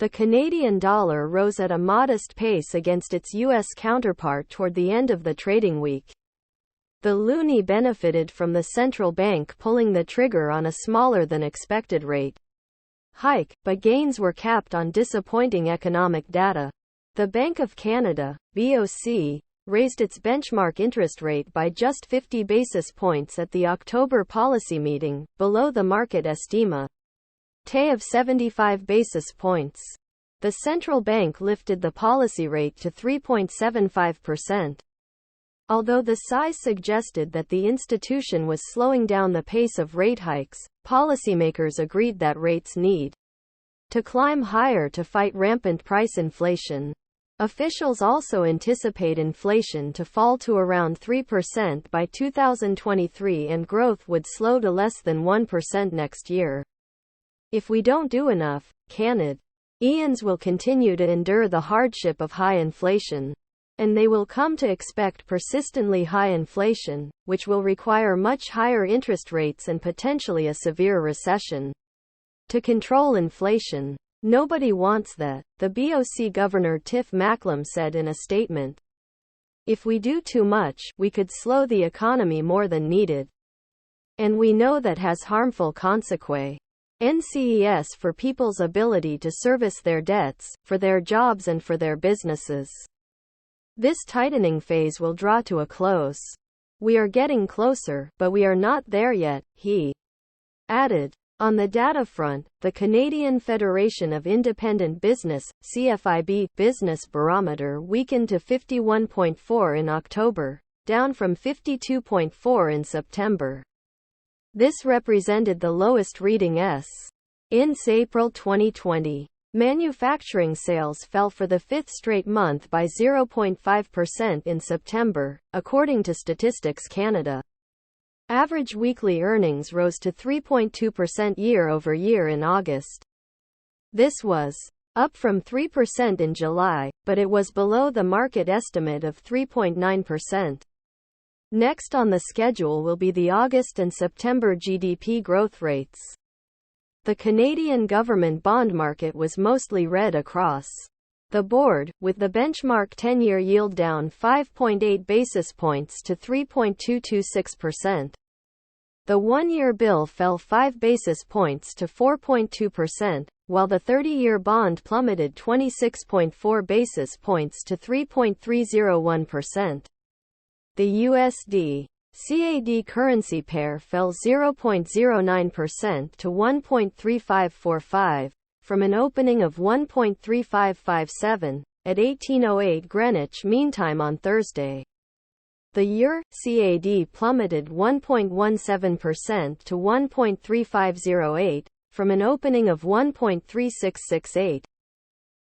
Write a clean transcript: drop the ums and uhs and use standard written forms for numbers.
The Canadian dollar rose at a modest pace against its U.S. counterpart toward the end of the trading week. The loonie benefited from the central bank pulling the trigger on a smaller than expected rate hike, but gains were capped on disappointing economic data. The Bank of Canada, BOC, raised its benchmark interest rate by just 50 basis points at the October policy meeting, below the market estimate of 75 basis points. The central bank lifted the policy rate to 3.75%. Although the size suggested that the institution was slowing down the pace of rate hikes, policymakers agreed that rates need to climb higher to fight rampant price inflation. Officials also anticipate inflation to fall to around 3% by 2023 and growth would slow to less than 1% next year. If we don't do enough, Canadians will continue to endure the hardship of high inflation. And they will come to expect persistently high inflation, which will require much higher interest rates and potentially a severe recession. To control inflation, nobody wants that, the BOC Governor Tiff Macklem said in a statement. If we do too much, we could slow the economy more than needed. And we know that has harmful consequences for people's ability to service their debts, for their jobs and for their businesses. This tightening phase will draw to a close. We are getting closer, but we are not there yet, he added. On the data front, the Canadian Federation of Independent Business, CFIB, Business Barometer weakened to 51.4 in October, down from 52.4 in September. This represented the lowest reading since April 2020. Manufacturing sales fell for the fifth straight month by 0.5% in September, according to Statistics Canada. Average weekly earnings rose to 3.2% year-over-year in August. This was up from 3% in July, but it was below the market estimate of 3.9%. Next on the schedule will be the August and September GDP growth rates. The Canadian government bond market was mostly red across the board, with the benchmark 10-year yield down 5.8 basis points to 3.226%. The one-year bill fell 5 basis points to 4.2%, while the 30-year bond plummeted 26.4 basis points to 3.301%. The USD CAD currency pair fell 0.09% to 1.3545, from an opening of 1.3557, at 18:08 Greenwich Mean Time on Thursday. The Euro CAD plummeted 1.17% to 1.3508, from an opening of 1.3668,